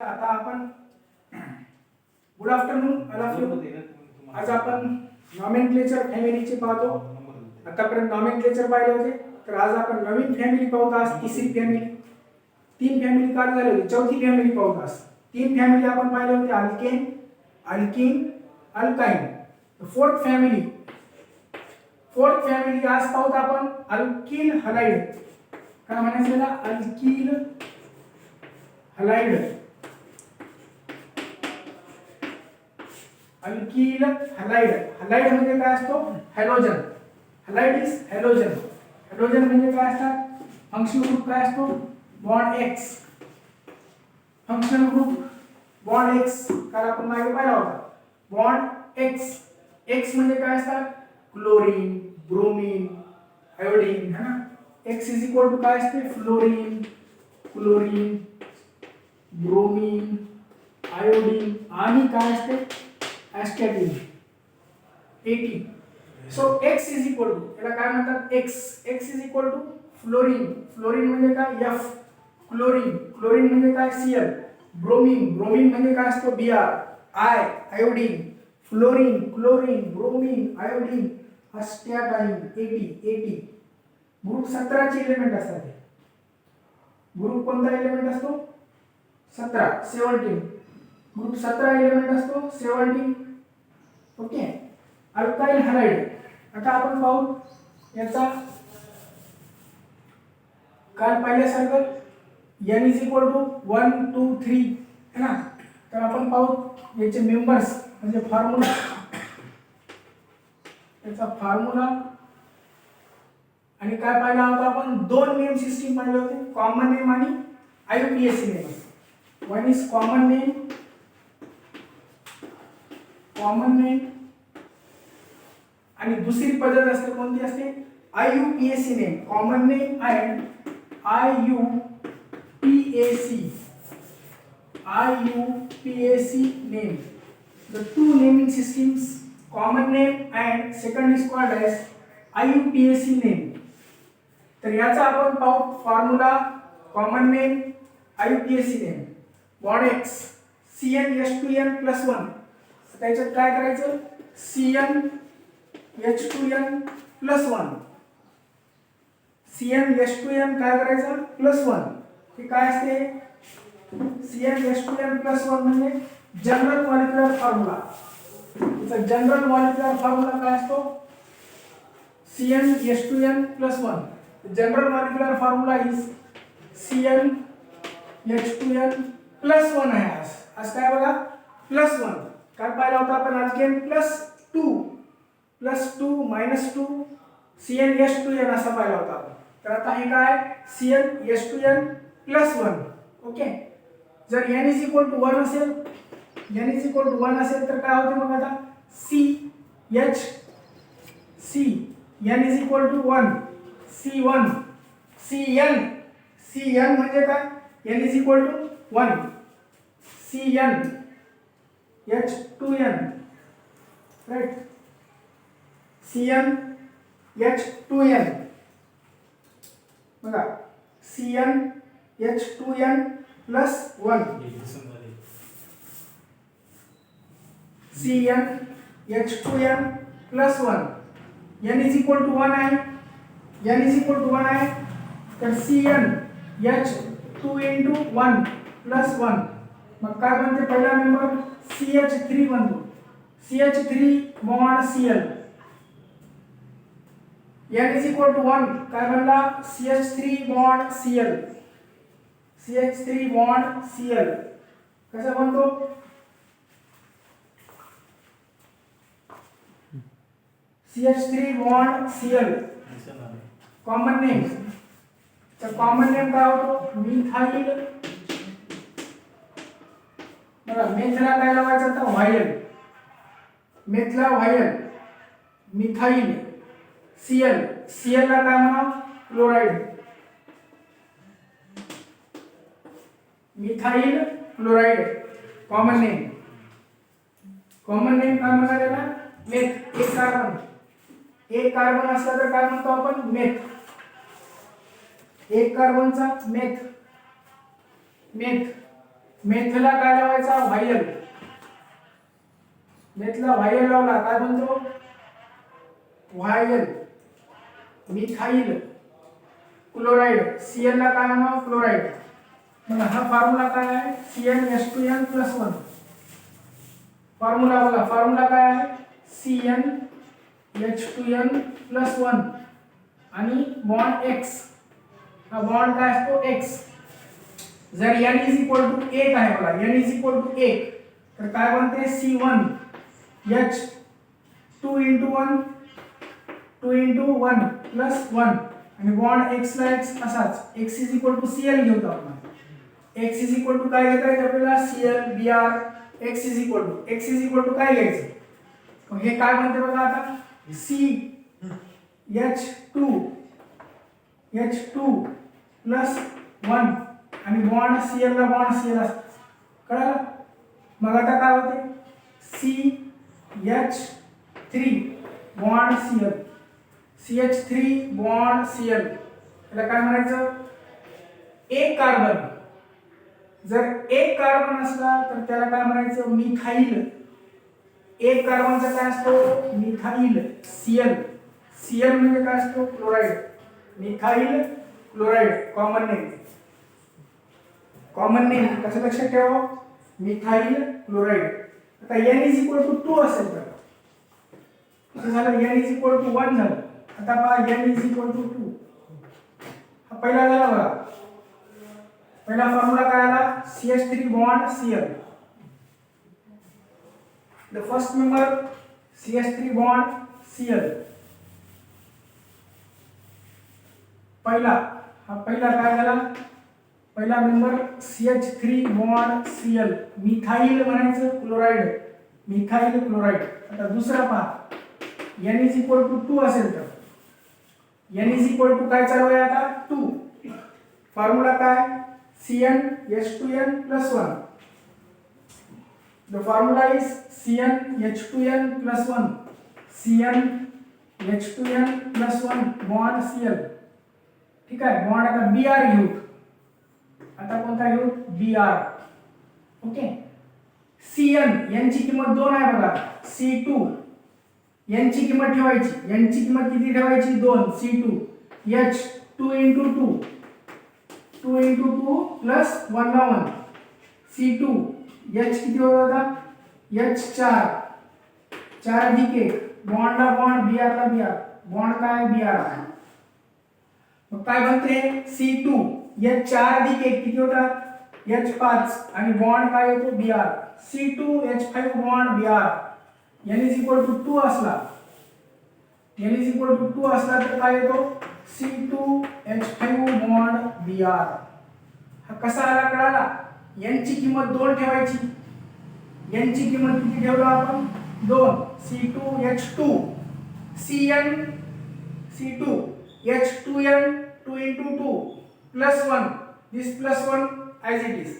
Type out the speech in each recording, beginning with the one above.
आता आपण good afternoon all of you. आज आपण नॉमेनक्लेचर फॅमिलीचे पाहतो. आतापर्यंत नॉमेनक्लेचर पाहिले होते, तर आज आपण नवीन फॅमिली पाहतो. आज तिसरी फॅमिली. तीन फॅमिली काढ झाले होते, चौथी फॅमिली पाहतो. आज तीन फॅमिली आपण पाहिले होते, alkane, alkyne, alkyne. Fourth family आज पाहतो आपण अल्किल हलाइड. काय म्हणायचं त्याला? Alkyl halide. Alkyl halide. Halide म्हणजे काय असतो? Halogen. Halide is halogen. Halogen म्हणजे काय असतात? फंक्शनल ग्रुप काय असतो? Bond x. Functional group bond x काल आपण मागे पाहिला होता. Bond x. एक्स म्हणजे काय असतात? क्लोरीन, ब्रोमीन, आयोडीन, है ना. एक्स इज इक्वल टू काय असते? फ्लोरीन, क्लोरीन, ब्रोमीन, आयोडीन आणि काय असते? Astatine, AT. So x is equal to, याला काय म्हणतात? x. x is equal to fluorine. Fluorine म्हणजे काय? F. क्लोरीन. क्लोरीन म्हणजे काय? Cl. ब्रोमीन. ब्रोमीन म्हणजे काय असतो? Br. I. Iodine. Fluorine, chlorine, bromine, iodine, astatine, AT. Group 17 चे एलिमेंट असतात. ग्रुप कोणता एलिमेंट असतो? 17. ग्रुप 17 एलिमेंट असतो. 17. ओके. Alkyl halide. आता आपण पाहू याचा काल पाहिल्यासारखं n इज इक्वल टू 1 2 3 है ना. तर आपण पाहू याचे मेंबर्स म्हणजे फॉर्म्युला. याचा फॉर्म्युला आणि काय पाहिला होता आपण? दोन नेम सिस्टीम पाहिले होते, कॉमन नेम आणि IUPAC name. One is common name आणि दुसरी पद्धत असते कोणती असते? IUPAC name. Common name and IUPAC name. The two naming systems, common name and second is called as IUPAC name. तर याचा आपण पाहू formula. Common name, IUPAC name. Bond x CnH2n+1. त्याच्यात काय करायचं? CnH2n+1. CnH2n काय करायचं? +1. हे काय असते? CnH2n+1 म्हणजे जनरल मॉलिक्युलर फॉर्म्युला. याचा जनरल मॉलिक्युलर फॉर्म्युला काय असतो? CnH2n+1. General molecular formula is CnH2n+1 आहे. आज काय बघा? +1. काय पाहिला होता आपण? अल्केन +2 -2 CnH2n असा पाहिला होता आपण. तर आता हे काय? CnH2n+1. ओके. जर n इज इक्वल टू 1 असेल, तर काय होते मग आता? n is equal to 1 C1 Cn म्हणजे काय? n is equal to 1 CnH2n, right. CnH2n बघा. CnH2n+1. CnH2n+1. n is equal to 1 आहे. तर CnH2 × 1+1. मग काय बनते? पहिला मेंबर CH3 बनतो. CH3 bond Cl. n is equal to 1 काय बनला? CH3 bond Cl. कसा बनतो? CH3 bond Cl. Common name. तर कॉमन नेम काय होतो? मिथाइल. बघा, मेथला काय लावायचं होतं? व्हायल. मेथला व्हायल. मिथाइल. Cl ला काय म्हणा? Chloride. Methyl chloride. Common name काय म्हणणार याला? मेथ. एक कार्बन असला तर काय म्हणतो आपण? मेथ. एक कार्बनचा मेथ. मेथला काय लावायचा? व्हायल. मेथला व्हायल लावला काय बनतो? व्हायल. Methyl chloride. Cl ला काय नाव? क्लोराइड. मग हा फॉर्म्युला काय आहे? CnH2n+1. फॉर्म्युला बघा, फॉर्म्युला काय आहे? CnH2n+1 आणि बॉन्ड X. हा बॉन्ड काय असतो? X. जर n = 1 आहे बघा, n = 1 तर काय बनते? C1H2 × 1 2 × 1 + 1 आणि बॉन्ड X ला X असाच. X = Cl घेऊ आपण. X = काय घेतायचं आपल्याला? Cl Br. X = काय घ्यायचं? मग हे काय बनते बघा आता? CH2 + 1 आणि बॉन्ड Cl ला बॉन्ड Cl असतो. कळलं? मग आता काय होते? CH3 bond Cl. CH3 bond Cl. याला काय म्हणायचं? एक कार्बन. जर एक कार्बन असला तर त्याला काय म्हणायचं? मिथाइल. एक कार्बनचा काय असतो? मिथाइल. Cl. Cl म्हणजे काय असतो? Chloride. Methyl chloride. Common name. Common name कसं लक्षात ठेवा? Methyl chloride. आता n = 2 असेल तर किती झालं? n = 1 झालं. आता पहा n = 2. हा पहिला झाला बघा. पहिला फॉर्म्युला काय आला? CH3 bond Cl. The first member CH3 bond Cl. पहिला काय झाला? पहिला member CH3 bond Cl. Methyl म्हणायचं क्लोराइड. Methyl chloride. आता दुसरा पहा. n = 2 असेल तर n = काय चालू आहे आता? 2. फॉर्म्युला काय? CnH2n+1. The formula is CnH2n+1. CnH2n+1 bond Cl. ठीक आहे. बॉन्ड आता Br घेऊ. आता कोणता घेऊ? Br. ओके. Cn यांची किंमत 2 आहे बघा. C2 यांची किंमत ठेवायची. यांची किंमत किती ठेवायची? 2. C2 H 2 × 2 2 × 2 + 1 ला 1. C2 H किती होता? H4 4 अधिक 1 बॉन्ड ला बॉन्ड Br ला Br. बॉन्ड काय? Br आहे. मग काय बनते? C2 H4 अधिक 1 किती होता? H5 आणि बॉन्ड काय येतो? Br. C2H5 bond Br. n = 2 असला तर काय येतो? C2H5 bond Br. हा कसा आला कळाला? n ची किंमत 2 ठेवायची. n ची किंमत किती ठेवला आपण? 2. C2H2 Cn C2 H2n 2 × 2 +1. This +1 as it is.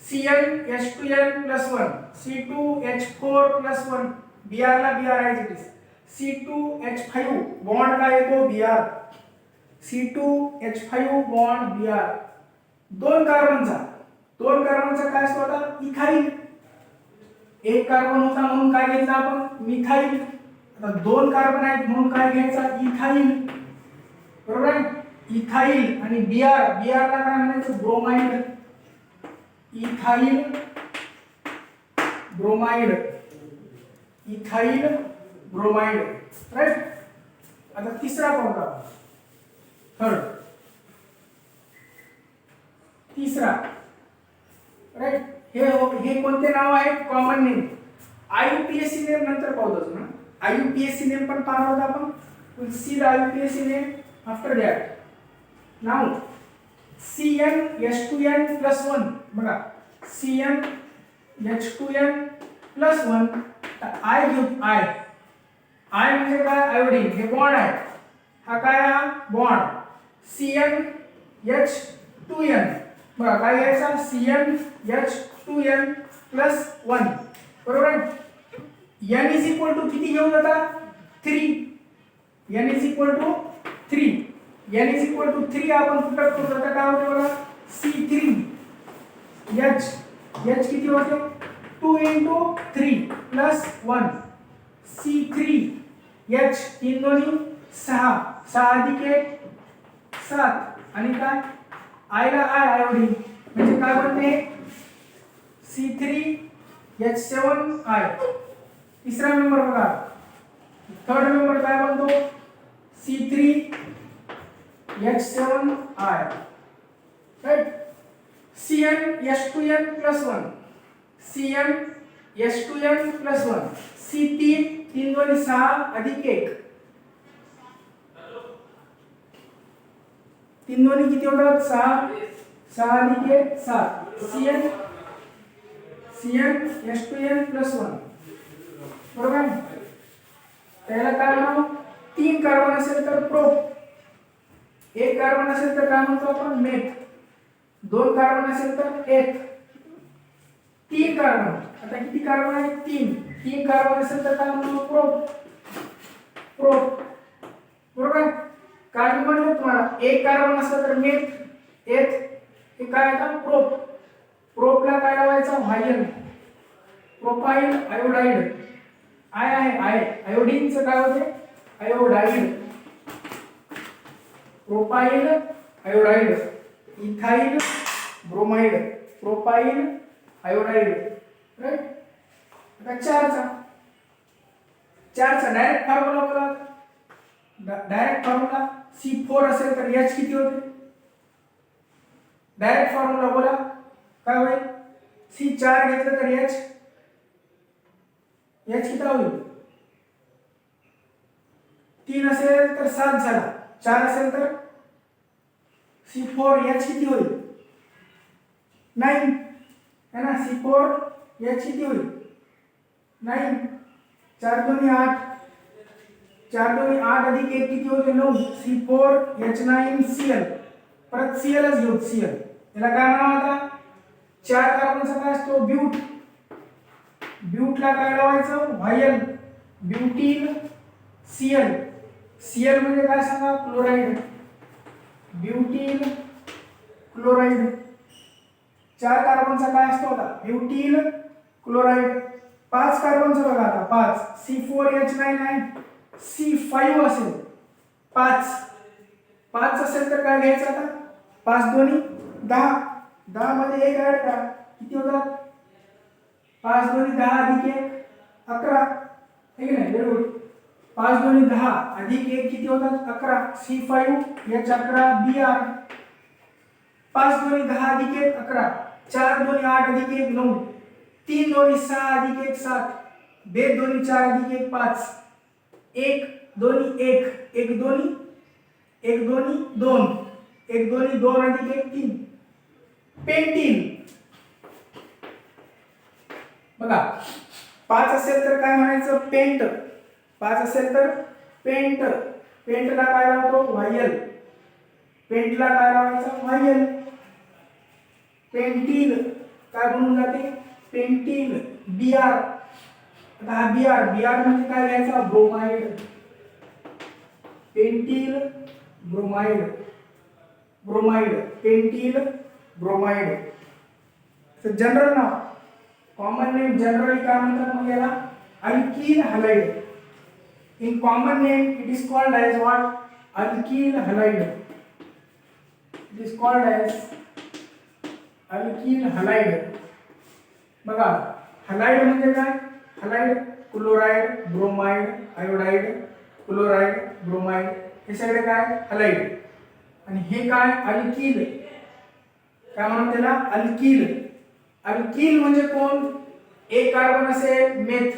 CnH2n+1 C2H4+1 Br ला Br as it is. C2H5 bond काय येतो? Br. C2H5 bond Br. दोन कार्बनचा काय असतो आता? इथाइल. एक कार्बन होता म्हणून काय घ्यायचं आपण? मिथाइल. आता 2 कार्बन आहेत म्हणून काय घ्यायचा? इथाइल. बरोबर आहे? इथाइल आणि Br ला काय म्हणायचं? Bromide. Ethyl bromide. Ethyl bromide. Right? आता तिसरा कोणता? थर्ड. तिसरा. राइट? हे कोणते नाव आहेत? Common name. IUPAC नेम नंतर पाहूच ना. IUPAC नेम पण पाहणार आहोत आपण. We'll see the IUPAC name after that. Now CnH2n+1 बघा. CnH2n+1 I घेऊ. I म्हणजे काय? आयोडीन. हे बॉन्ड आहे. हा काय? हा बॉन्ड CnH2n. बघा काय घ्यायचा? CnH2n+1. बरोबर आहे? n = किती घेऊन जाता? 3. n = 3. n = 3 आपण पुटअप करू. आता काय होते बघा? C3H H किती होते 2 into 3 plus 1 C3H 3 दोन्ही 6 6 अधिक 1 7 आणि काय I ला I आयोडीन म्हणजे काय बनते C3H7I तिसरा नंबर बघा थर्ड नंबर काय बनतो C3H7I right CnH2n plus 1 CnH2n plus 1 C3 3 दोन्ही 6 अधिक 1 3 दोन्ही किती होतात 6 6 अधिक 1 7 CnH2n plus 1 बरोबर आहे त्याला काय म्हणू 3 कार्बन असेल तर प्रोप 1 कार्बन असेल तर काय म्हणतो आपण मेथ 2 कार्बन असेल तर एथ 3 कार्बन आता किती कार्बन आहे 3 कार्बन असेल तर काय म्हणतो प्रोप बरोबर कार्बन म्हणलं तुम्हाला 1 कार्बन असेल तर मेथ एथ हे काय आता प्रोपला काय लावायचं व्हायल प्रोपाइल आयोडाइड आय आहे आयोडीनचं काय होते iodide propyl iodide ethyl bromide propyl iodide right आता चारचा डायरेक्ट फॉर्म्युला बोला डायरेक्ट फॉर्म्युला C4 असेल तर H किती होते डायरेक्ट फॉर्म्युला बोला काय होईल C4 घेतलं तर H किती होईल 3 असेल तर 7 झाला 4 असेल तर C4H किती होईल 9 है ना C4H किती होईल 9 4 दोन्ही 8 अधिक 1 किती होते 9 C4H9Cl परत Cl च घेऊ Cl याला काय नाव आता 4 कार्बनचा काय असतो ब्यूटला काय लावायचं व्हायल ब्यूटीन Cl म्हणजे काय सांगा क्लोराइड ब्यूटील क्लोराइड 4 कार्बनचा काय असतो आता ब्यूटील क्लोराइड 5 कार्बनचा बघा आता 5 C4H9 आहे C5 असेल 5 असेल तर काय घ्यायचं आता 5 दोन्ही 10 मध्ये 1 ऍड करा किती होतात 5 दोन्ही 10 अधिक 1 11 हे की नाही बरोबर 5 दोन्ही 10 अधिक 1 किती होतात 11 C5H11 Br 5 दोन्ही 10 अधिक 1 11 4 दोन्ही 8 अधिक 1 9 3 दोन्ही 6 अधिक 1 7 2 दोन्ही 4 अधिक 1 5 1 दोन्ही 1 दोन्ही 2 1 दोन्ही 2 अधिक 1 3 पेंटीन बघा 5 असेल तर काय म्हणायचं पेंट 5 असेल तर पेंटला काय लावतो व्हायल पेंटला काय लावायचं व्हायल पेंटील काय बनून जाते पेंटील Br आता हा Br म्हणजे काय घ्यायचा ब्रोमाइड पेंटील ब्रोमाइड पेंटील ब्रोमाइड तर जनरल नाव कॉमन नेम जनरली काय म्हणतात मग याला alkyl halide in common name it is called as what alkyl halide it is called as alkyl halide बघा हलाइड म्हणजे काय halide chloride bromide iodide chloride bromide हे सगळे काय हलाइड आणि हे काय अल्कील काय म्हणतात त्याला अल्कील म्हणजे कोण एक कार्बन असेल मेथ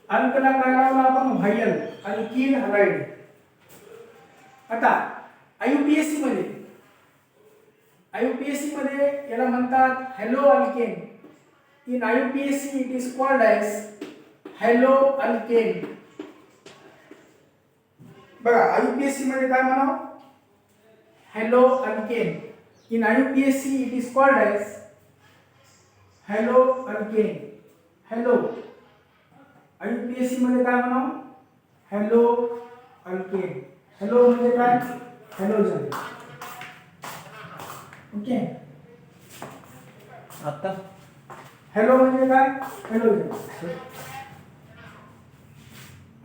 अल्कला काय लावला आपण व्हायल अल्कील हलाइड आता आयुपीएससी मध्ये याला म्हणतात haloalkane in IUPAC it is called as haloalkane बघा आयुपीएससी मध्ये काय म्हणावं haloalkane in IUPAC it is called as haloalkane halo IUPAC मध्ये काय म्हणावं हॅलो अल्केन हॅलो म्हणजे काय हॅलोजन ओके आता हॅलो म्हणजे काय? हॅलोजन.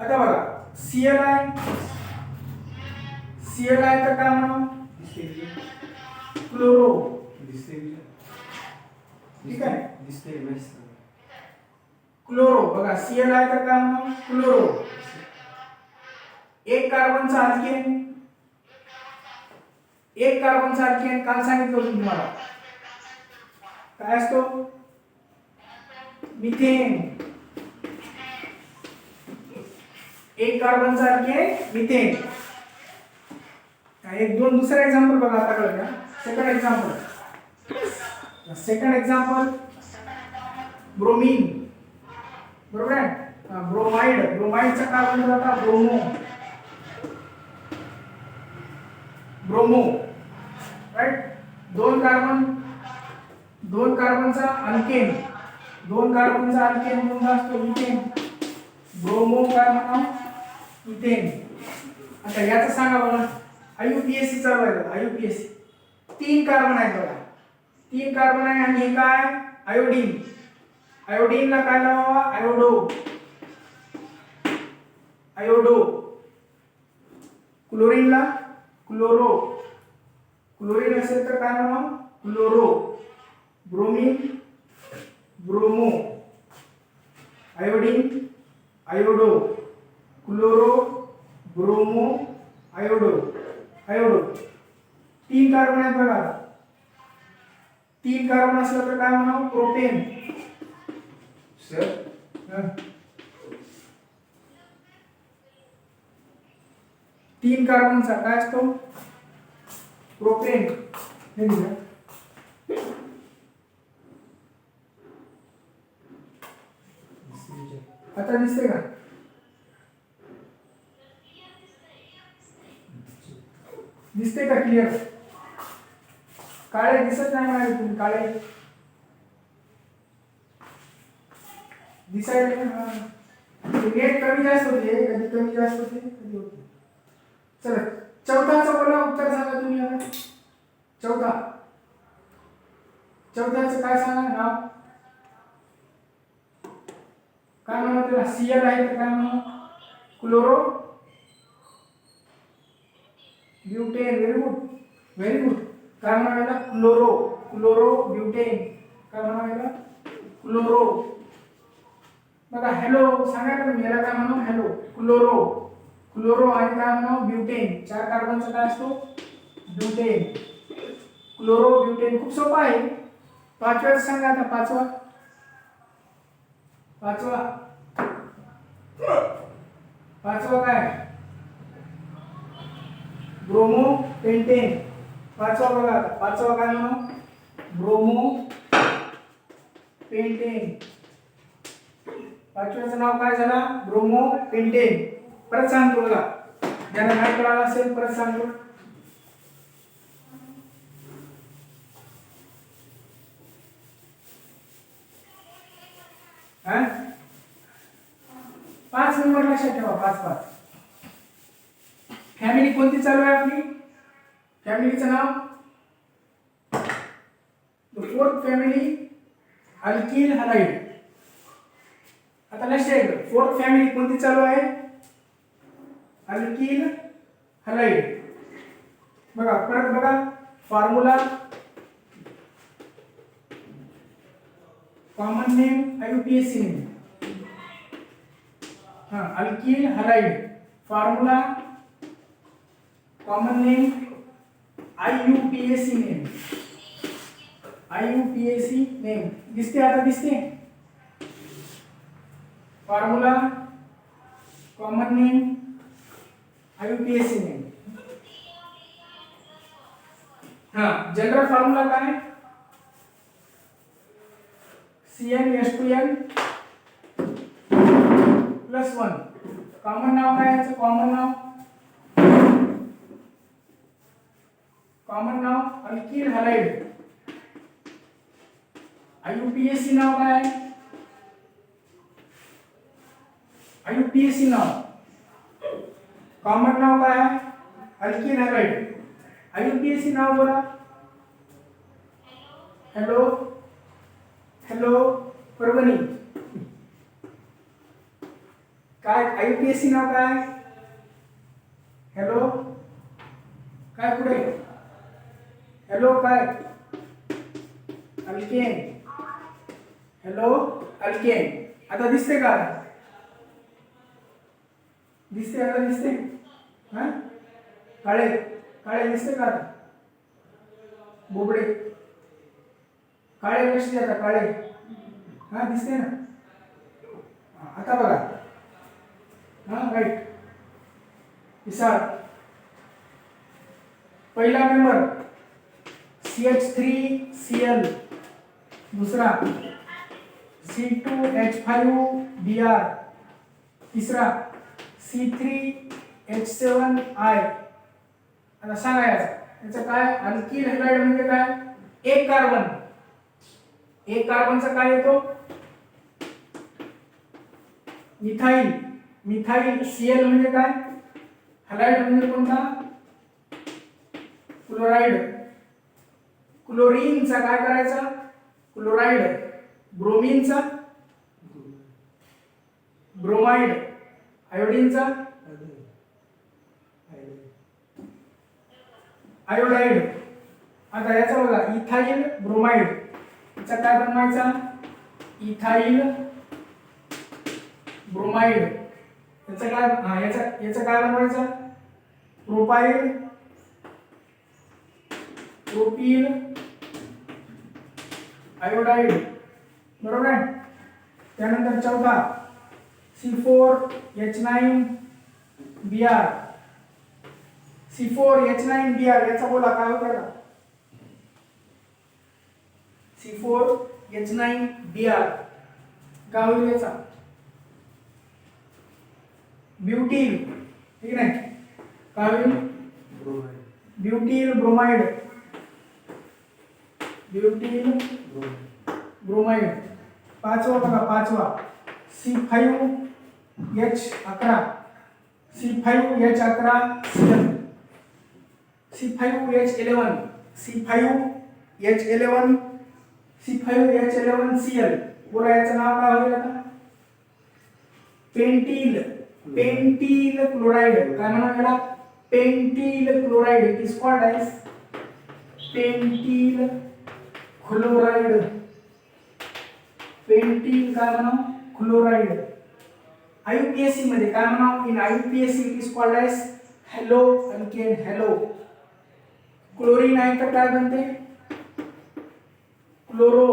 आता बघा Cl आहे, Cl आहे तर काय म्हणू? क्लोरो. ठीक आहे, क्लोरो. बघा Cl आहे तर काय म्हणू? क्लोरो. एक कार्बनचा अल्केन, एक कार्बनचा अल्केन काल सांगितलं होतं तुम्हाला काय असतो? मिथेन. एक कार्बनचा अल्केन मिथेन. एक दोन दुसरा एक्झाम्पल बघा आता कळलं का? Second example, second example bromine. बरोबर आहे. ब्रोमाइड, ब्रोमाइडचा कार्बन होता ब्रोमो. Bromo, right. दोन कार्बनचा अल्केन, दोन कार्बनचा अल्केन कोणता असतो? मिथेन. ब्रोमो काय म्हणा? मिथेन. आता याचं सांगा बघा. आयुपीएससी चालू आहे बघा. आयुपीएससी तीन कार्बन आहेत बघा, तीन कार्बन आहे आणि हे काय? आयोडीन. आयोडीनला काय लावावा? आयोडो. आयोडो. क्लोरीनला क्लोरो. क्लोरीन असेल तर काय म्हणावं? Chloro. Bromine bromo. Iodine iodo. Chloro bromo iodo. Iodo. तीन कार्बन आहेत बघा. तीन कार्बन असलं तर काय म्हणावं? प्रोपेन. सर तीन कार्बनचा काय असतो? प्रोपेन. हे लिहा. आता दिसते का? दिसते का क्लिअर? काळे दिसत नाही म्हणाले तुम्ही. काळे दिसायला नेट कमी जास्त होते, कधी कमी जास्त होते, कधी होते. चला चौथाचं बोला, उत्तर सांगा तुम्ही आता. चौथ्याचं काय सांगा नाव? काय म्हणा त्याला? Cl आहे तर काय म्हणा? Chloro butane. Very good, very good. काय म्हणायला? क्लोरो. Chloro butane. काय म्हणायला? क्लोरो. बघा हॅलो सांगा ना तुम्ही. याला काय म्हणा? हॅलो. क्लोरो. क्लोरो आणि काय म्हणा? ब्युटेन. चार कार्बनचा काय असतो? ब्युटेन. Chloro butane. खूप सोपा आहे. पाचव्याचं सांगा आता. पाचवा काय? Bromo pentane. पाचवा बघा. पाचवा काय म्हणा? Bromo pentane. पाचव्याचं नाव काय झाला? Bromo pentane. परत सांगतो बघा, ज्यांना नाही कळालं असेल परत सांगतो. पाच नंबर लक्षात ठेवा. पाच. फॅमिली कोणती चालू आहे आपली? फॅमिलीचं नाव फोर्थ फॅमिली अल्किल हलाइड. आता लक्षात ठेवा फोर्थ फॅमिली कोणती चालू आहे? Alkyl halide. बघा परत बघा formula. Common name IUPAC name. Alkyl halide. Formula common name IUPAC name. IUPAC name. दिसते आता? दिसते formula common name IUPAC name. General formula काय? CnH2n +1. कॉमन नाव काय याचं? कॉमन नाव अल्किल हलाइड. आयुपीएससी नाव काय? आयुपीएससी नाव. कॉमन नाव काय? Alkyl halide. आयुपीएससी नाव बोला. Hello hello Parbhani. काय IUPAC नाव काय? हॅलो काय पुढे? हॅलो काय? अल्केन. Hello alkane. आता दिसते का? दिसते आता दिसते? हा काळे काळे दिसते का आता? बोबडे काळे कसे आता काळे? हा दिसते ना. आता बघा. हा राईट. विसाळ. पहिला मेंबर CH3Cl, दूसरा C2H5Br, तीसरा C3H7I. आता सांगा याचं काय? अल्किल हॅलाइड म्हणजे काय? एक कार्बन. एक कार्बनचा काय येतो? मिथाइल. मिथाइल. Cl म्हणजे काय? हॅलाइड म्हणजे कोणता? क्लोराइड. क्लोरीनचा काय करायचा? क्लोराइड. ब्रोमीनचा ब्रोमाइड. आयोडीनचा आयोडाइड. आता याचा बघा इथाइल ब्रोमाइड. याचा काय बनवायचा? Ethyl bromide. याचा काय याचा काय बनवायचा? Propyl propyl iodide. बरोबर आहे. त्यानंतर चौथा C4H9Br. C4H9Br याचा बोला काय होतं का? C4H9Br काय होईल याचा? ब्यूटील. ठीक नाही? काय होईल? ब्यूटील ब्रोमाइड. ब्यूटील ब्रोमाइड. पाचवा बघा पाचवा C5H11. C5H11Cl. C5H11 C5H11 C5H11Cl. बोला याचं नाव काय होईल आता? पेंटील. Pentyl chloride. काय म्हणा याला? Pentyl chloride. It is called as pentyl chloride. Pentyl काय म्हणा? क्लोराइड. IUPAC मध्ये काय म्हणा? In IUPAC it is called as haloalkane. Halo. Chlorine आहे तर काय बनते? क्लोरो.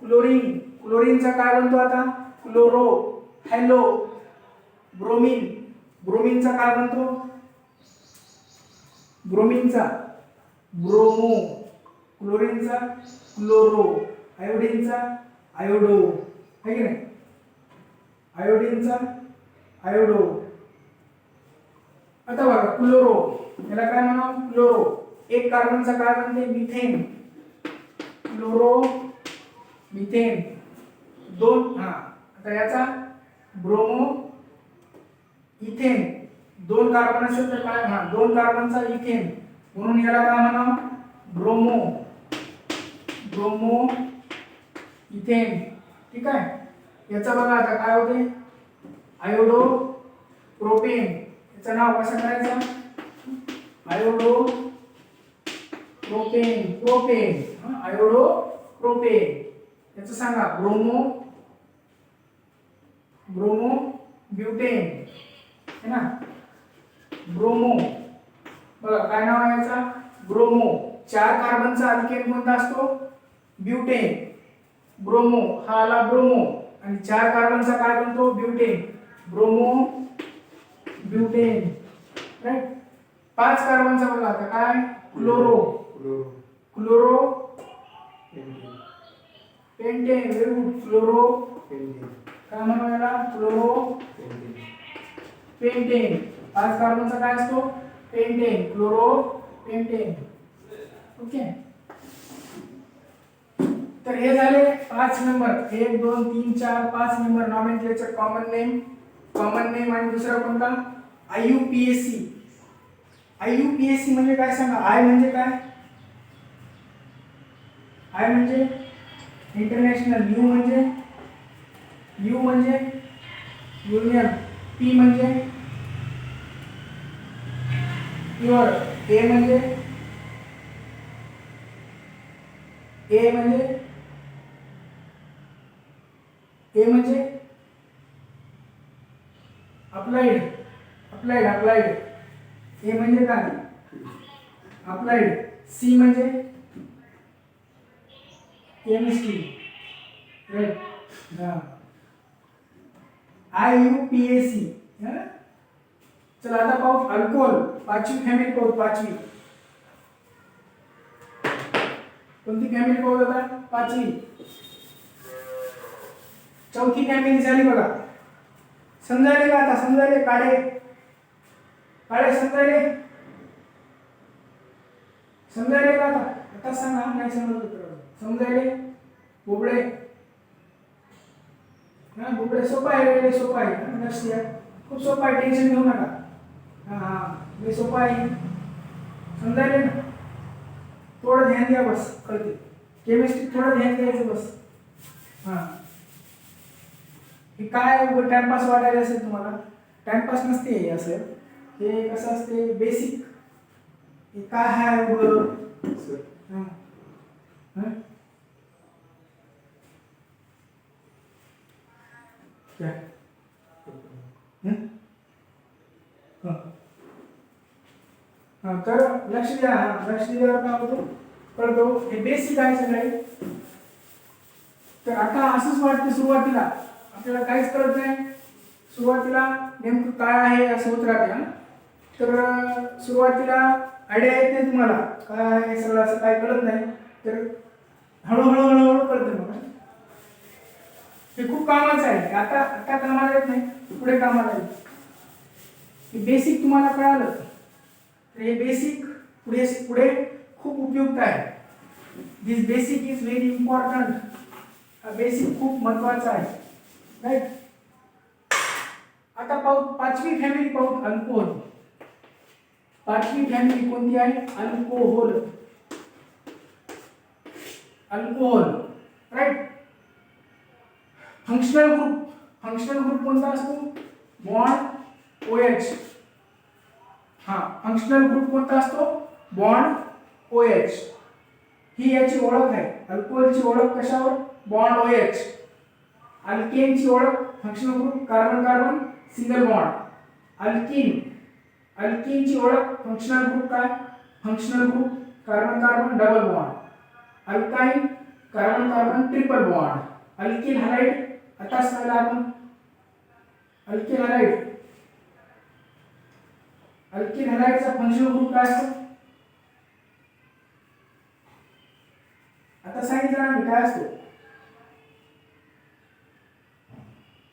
क्लोरीन. क्लोरीनचा काय बनतो आता? क्लोरो. हॅलो. ब्रोमीन. ब्रोमीनचा काय बनतो? ब्रोमीनचा ब्रोमो. क्लोरीनचा क्लोरो. आयोडीनचा आयोडो. है की नाही? आयोडीनचा आयोडो. आता बघा क्लोरो. याला काय म्हणावं? क्लोरो. एक कार्बनचा काय बनते? मिथेन. Chloro methane. दोन आता याचा ब्रोमो इथेन. दोन कार्बन असेल तर काय? दोन कार्बनचा इथेन. म्हणून याला काय म्हणावं? ब्रोमो. Bromo ethane. ठीक आहे. याचा बघा आता काय होते? Iodo propane. याचं नाव कसं करायचं? Iodo propane. Propane. Iodo propane. याचं सांगा? Bromo bromo butane. है ना? ब्रोमो. बघा काय नाव आहे याचा? ब्रोमो. चार कार्बनचा अल्केन कोणता असतो? ब्यूटेन. ब्रोमो हा आला ब्रोमो. आणि चार कार्बनचा काय बनतो? ब्यूटेन. Bromo butane. राईट. पाच कार्बनचा बघा आता काय? Chloro. Chloro pentane. Very good. Chloro काय म्हणून याला? Chloro pentane. पाच कार्बनचा काय असतो? पेंटेन. Chloro pentane. ओके. तर हे झाले पाच number. 1 2 3 4 5 number nomenclature. Common name आणि दुसरा कोणता? IUPAC. IUPAC म्हणजे काय सांगा? आय म्हणजे काय? आय म्हणजे इंटरनॅशनल. यू म्हणजे युनियन. पी म्हणजे प्युअर. ए म्हणजे ए म्हणजे ए म्हणजे अप्लाइड. अप्लाइड. ए म्हणजे काय? अप्लाइड. सी म्हणजे केमिस्ट्री. राईट. IUPAC. चला आता पाहू अल्कोहोल. पाचवी फॅमिली पाहू. पाचवी कोणती फॅमिली पाहू आता? पाचवी. चौथी फॅमिली झाली बघा. समजायले का आता? समजायले? काळे समजायले? समजायले का आता? आता सांगा. नाही समजलं तर समजायले? बोबडे. बोबडे सोपा आहे. सोपा आहे. लक्ष द्या. खूप सोपा आहे. टेन्शन घेऊ नका. लय सोपा आहे. समजायले ना? थोडं ध्यान द्या बस. कळते. केमिस्ट्री थोडं ध्यान द्यायचं बस. हे काय टाइमपास वाटायला असेल तुम्हाला? टाइमपास नसते हे असं. हे कसं असते? बेसिक. हे काय आहे बरं? क्या? तर लक्ष द्या. लक्ष दिल्यावर काय होतं? कळतो. हे बेसिक आहे सगळे. तर आता असंच वाटतं सुरुवातीला आपल्याला काहीच कळत नाही. सुरुवातीला नेमकं काय आहे असं होत राहते. तर सुरुवातीला आयडिया येत नाही तुम्हाला काय आहे सगळं, असं काय कळत नाही. तर हळूहळू कळतं. मग हे खूप कामाचं आहे. आता आता कामाला येत नाही, पुढे कामाला येईल. हे बेसिक तुम्हाला कळालं तर हे बेसिक पुढे खूप उपयुक्त आहे. दिस बेसिक इज व्हेरी इम्पॉर्टंट. हा बेसिक खूप महत्वाचा आहे. राईट. आता पाहू पाचवी फॅमिली पाहू. अल्कोहोल. पाचवी फॅमिली कोणती आहे? अल्कोहोल. राईट. फंक्शनल ग्रुप कोणता असतो? Bond OH. फंक्शनल ग्रुप कोणता असतो? Bond OH. ही याची ओळख आहे. अल्कोहोलची ओळख कशावर? Bond OH. अल्केनची ओळख functional group carbon single bond. अल्कीनची ओळख फंक्शनल ग्रुप काय? Functional group carbon double bond. Alkyne carbon triple bond. Alkyl halide. आता सांगितलं आपण अल्किल हॅलाइडचा फंक्शनल ग्रुप काय असतो? आता सांगितलं ना मी काय असतो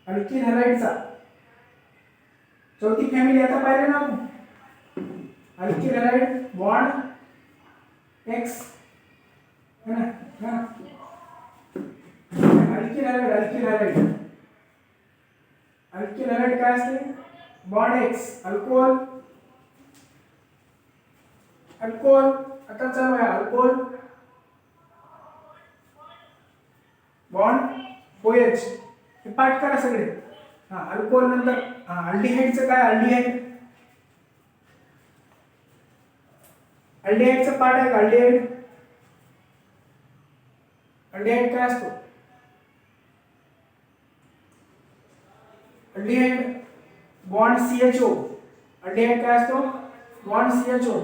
अल्किल हॅलाइडचा. चौथी फॅमिली आता पाहिले ना आपण. अल्किल हॅलाइड बॉन्ड X है ना. अल्किल हॅलाइड काय असते? Bond X. अल्कोहोल आता चालू आहे. Alcohol bond OH. हे पाठ करा सगळे. अल्कोहोल नंतर अल्डिहाइडचं काय? अल्डिहाइडचं पाठ आहे का? अल्डिहाइड काय असतो? Aldehyde bond CHO. अल्डिहाइड काय असतो? Bond CHO.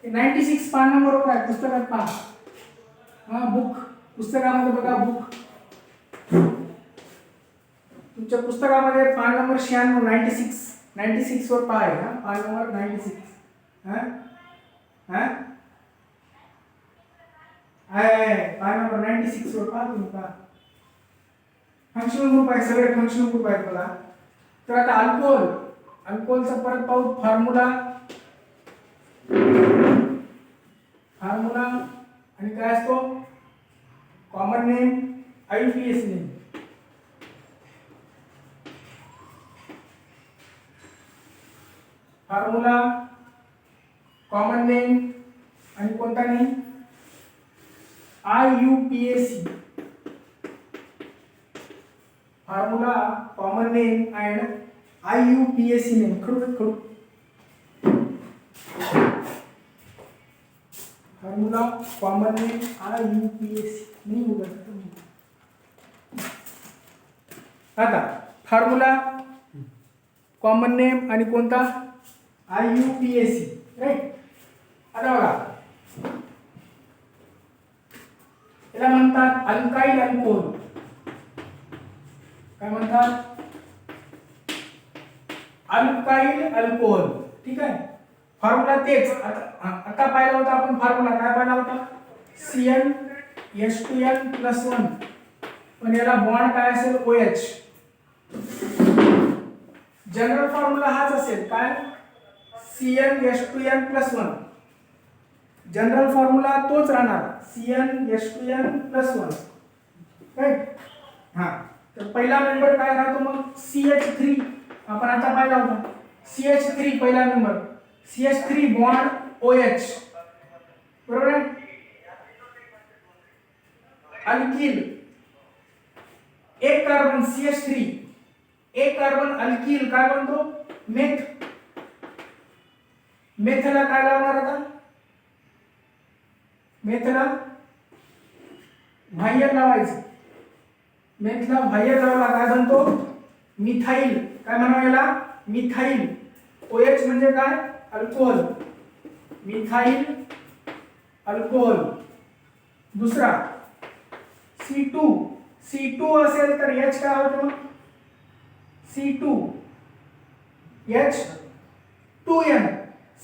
96 पान नंबरवर आहे पुस्तकात पहा. बुक पुस्तकामध्ये बघा. बुक तुमच्या पुस्तकामध्ये पान नंबर 96 96 वर पहा. पान नंबर 96. पान नंबर 96 वर पहा तुम्ही. पहा फंक्शनल ग्रुप आहे. सगळे फंक्शनल ग्रुप आहेत बघा. तर आता अल्कोहोलचा परत पाहू. फॉर्म्युला आणि काय असतो? Common name IUPAC name. Formula common name आणि कोणता name? IUPAC. Formula common name and IUPAC name खडू फॉर्म्युला कॉमन नेम IUPAC नाही उघडत आता फॉर्म्युला कॉमन नेम आणि कोणता IUPAC राईट. आता बघा याला म्हणतात अल्काइल अल्कोहोल. काय म्हणतात अल्काइल अल्कोहोल. ठीक आहे. फॉर्म्युला तेच आता पाहिला होता आपण. फॉर्म्युला काय पाहिला होता CnH2n+1 पण याला बॉन्ड काय असेल OH. जनरल फॉर्म्युला हाच असेल काय CnH2n+1 जनरल फॉर्म्युला तोच राहणार CnH2n+1 राईट. हा तर पहिला मेंबर काय राहतो मग CH3 आपण आता पाहिला होता. CH3 पहिला मेंबर CH3 बॉन्ड OH बरोबर आहे. अल्किल एक कार्बन CH3 एक कार्बन अल्किल काय बनतो मेथ. मेथला काय लावणार आता मेथला बाह्य लावायचं. मेथला बाह्य लावला काय बनतो मिथाइल. काय म्हणावं याला मिथाइल. OH म्हणजे काय अल्कोहोल मिथाइल अल्कोहोल. दुसरा C2 असेल तर H काय होतं मग C2H2n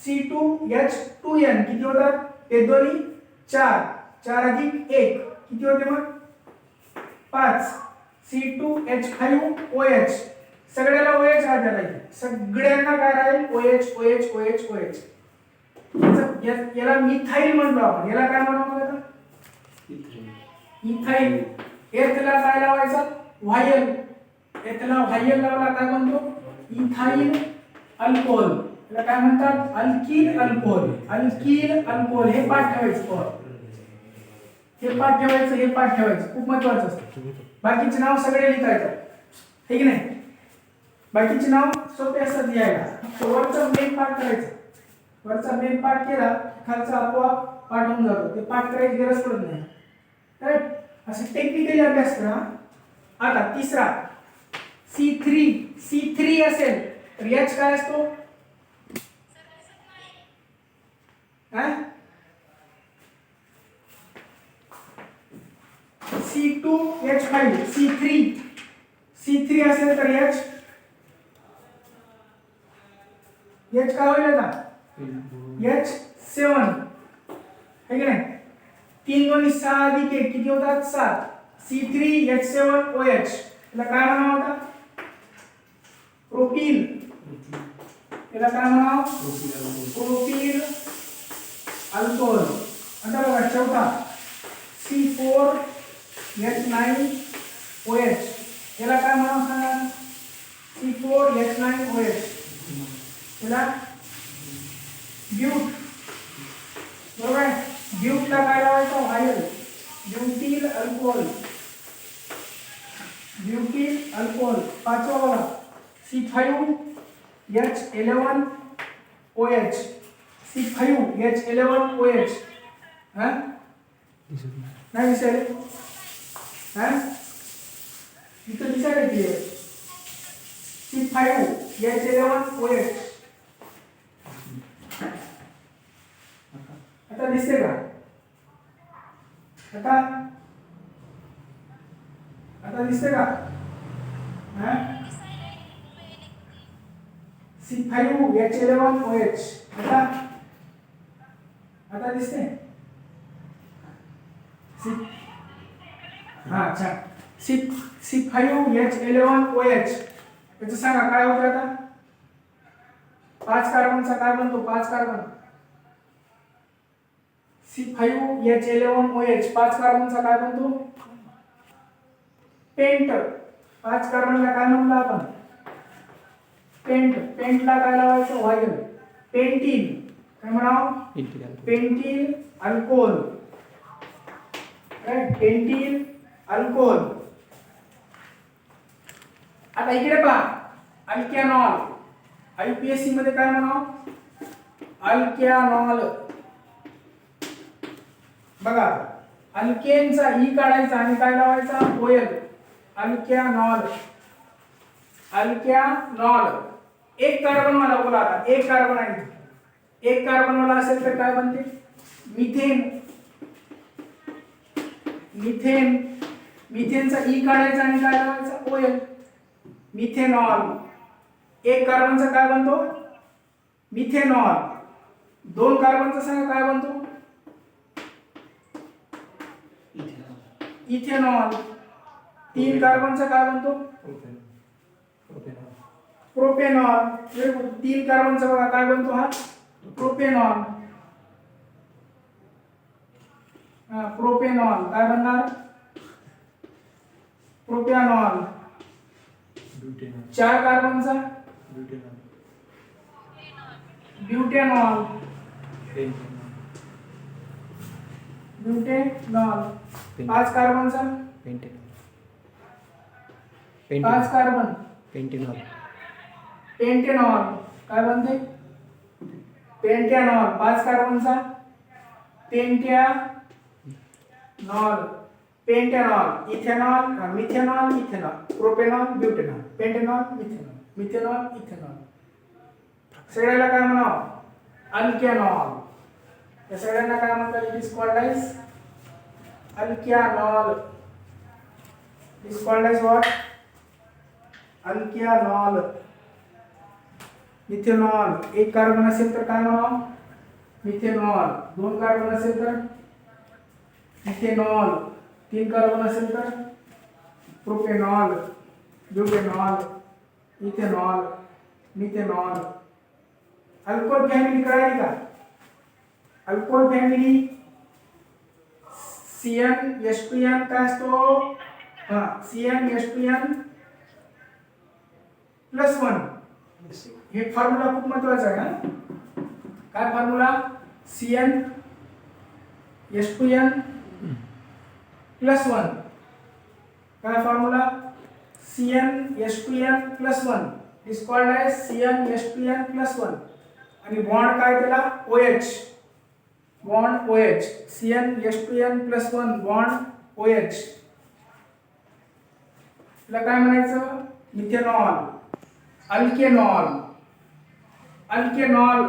C2H2n किती होतात ते दोन्ही 4 4 अधिक 1 किती होते मग 5 C2H5OH सगळ्याला OH राहते. सगळ्यांना काय राहील OH. याला मिथाइल म्हणतो आपण. याला काय म्हणावं आता इथाइल. एथला काय लावायचा व्हायल. एथला व्हायल लावला काय म्हणतो इथाइल अल्कोहोल. याला काय म्हणतात अल्किल अल्कोहोल. अल्किल अल्कोहोल हे पाठ ठेवायचं. हे पाठ ठेवायचं खूप महत्त्वाचं असतं. बाकीचे नाव सगळे लिहायचं हे की नाही. बाकीचे नाव सोपे असतात लिहायला. वरचा मेन पाठ करायचं. वरचा मेन पाठ केला खालचा आपोआप पाठ होऊन जातो. ते पाठ करायची गरज पडत नाही राईट. असे टेक्निकली अभ्यास करा. आता तिसरा C3 असेल तर H काय असतो C2H5 C3 असेल तर H काय होईल आता H7 है की नाही. 3 2 6 अधिक 1 किती होतात 7 C3H7OH. याला काय म्हणावं आता प्रोपील. याला काय म्हणावं प्रोपील अल्कोहोल. आता बघा चौथा C4H9OH. याला काय म्हणावं सांगा C4H9OH. याला ब्यूट बरोबर आहे. ब्यूटला काय लावायचं व्हायल ब्यूटील अल्कोहोल. पाचवा बघा C5H11OH. C5H11OH नाही दिसायले इथं दिसायला की C5H11OH. आता दिसते का आता दिसते का C5H11OH. आता दिसते अच्छा C5H11OH. याचं सांगा काय होतं आता 5 कार्बनचा काय बनतो 5 कार्बन C5H11OH 5 कार्बनचा काय बनतो पेंट. 5 कार्बनला काय म्हणलं आपण पेंटला काय लावायचं व्हायल पेंटील. काय म्हणाव पेंटील अल्कोहोल राईट. पेंटील अल्कोहोल. आता इकडे पहा, अल्कॅनॉल. IPSC मध्ये काय म्हणावं? अल्कॅनॉल. बघा, अल्केनचा ई काढायचा आणि काय लावायचा? OL. अल्कॅनॉल. अल्कॅनॉल. एक कार्बन वाला बोला आता, एक कार्बन आहे. एक कार्बन वाला असेल तर काय बनते? मिथेन. मिथेन. मिथेनचा ई काढायचा आणि काय लावायचा? OL. मिथेनॉल. एक कार्बनचा काय बनतो? मिथेनॉल. दोन कार्बनचा सांगा काय बनतो? इथेनॉल. तीन कार्बनचा काय बनतो? प्रोपेनॉल. तीन कार्बनचा बघा काय बनतो? हा प्रोपेनॉल. प्रोपेनॉल काय बनणार? प्रोपॅनॉल. चार कार्बनचा ब्युटेनॉल. ब्युटेनॉल. पाच कार्बनचा पाच कार्बन पेंटेनॉल. पेंटेनॉल काय बनते? पेंटॅनॉल. पाच कार्बनचा pentanol. Pentanol. Ethanol. Methanol. Ethanol. Propanol. Butanol. Pentanol. Methanol. Methanol. Ethanol. सगळ्याला काय म्हणावं? अल्कॅनॉल. या सगळ्यांना काय म्हणतात? It is called as alkanol. It is called as what? Alkanol. Methanol. एक कार्बन असेल तर काय म्हणावं? मिथेनॉल. दोन कार्बन असेल तर इथेनॉल. तीन कार्बन असेल तर propanol. Butanol. Ethanol. Methanol. Alcohol family कळाली का? अल्कोहोल फॅमिली CnH2n काय असतो? CnH2n +1. हे फॉर्म्युला खूप महत्वाचा आहे. काय फॉर्म्युला? CnH2n +1. काय formula? CnH2n +1 is called age CnH2n +1. आणि बॉन्ड काय त्याला? OH. Bond OH. CnH2n +1 bond OH. त्याला काय म्हणायचं? मिथेनॉल. अल्केनॉल. अल्केनॉल.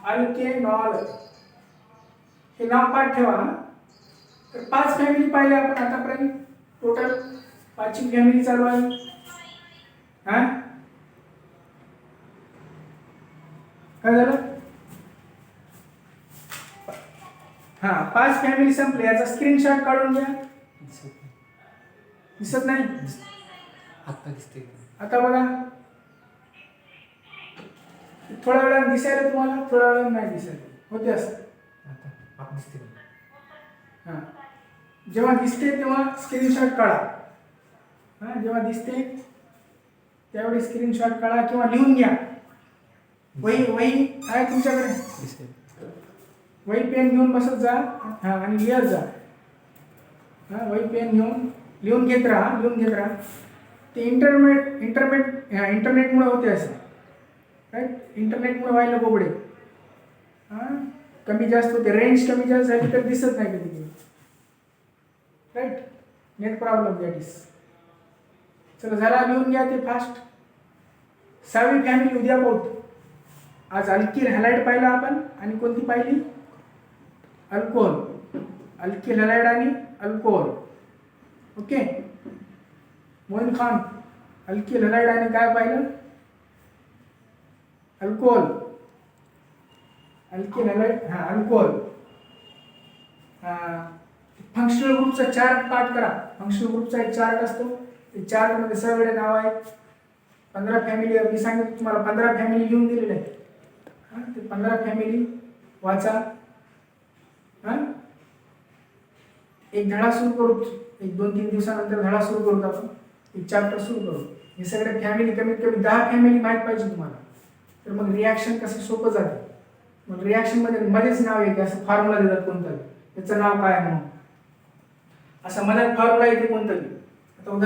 अल्केनॉल. हे नाव पाठ ठेवा. तर पाच फॅमिली पाहिले आपण आतापर्यंत. टोटल पाचवी फॅमिली चालू आहे. हा काय झालं? हा, पाच फॅमिली संपले. याचा स्क्रीनशॉट काढून घ्या. दिसत नाही? आता दिसते. आता बघा, थोड्या वेळाने दिसायला तुम्हाला, थोड्या वेळाने नाही दिसायला. होते असं. आता दिसते. हा, जेव्हा दिसते तेव्हा स्क्रीनशॉट काढा. हा, जेव्हा दिसते त्यावेळी स्क्रीनशॉट काढा किंवा लिहून घ्या. वही आहे तुमच्याकडे? वही पेन घेऊन बसत जा. हा, आणि लिहत जा. हा, वही पेन घेऊन लिहून घेत राहा. ते इंटरनेटमुळे होते असं. राईट? इंटरनेटमुळे व्हायला बोबडे. हां, कमी जास्त होते. रेंज कमी जास्त झाली तर दिसत नाही कधी. Right? Net problem that is. चला जरा लिहून घ्या ते फास्ट. सहावी फॅमिली उद्या पाहू. आज अल्किल हॅलाइड पाहिला आपण, आणि कोणती पाहिली? अल्कोहोल. अल्किल हॅलाइड आणि alcohol. Okay. Moin Khan, alkyl halide आणि काय पाहिलं? अल्कोहोल. Alkyl halide. हा, अल्कोहोल. फंक्शनल ग्रुपचा चार्ट पाठ करा. फंक्शनल ग्रुपचा एक चार्ट असतो. त्या चार्टमध्ये सगळे नाव आहेत. 15 फॅमिली मी सांगितलं तुम्हाला. 15 फॅमिली लिहून दिलेले आहेत. ते 15 फॅमिली वाचा. एक धडा सुरू करू. एक 2-3 दिवसानंतर धडा सुरू करू. आपण एक चॅप्टर सुरू करू. हे सगळे फॅमिली कमीत कमी 10 फॅमिली माहीत पाहिजे तुम्हाला. तर मग रिॲक्शन कसं सोपं जाते. मग रिॲक्शन मध्येच नाव येते. असं फॉर्म्युला देतात कोणतं, त्याचं नाव काय म्हणून. असं मनात फॉर्म्युला येते कोणतं.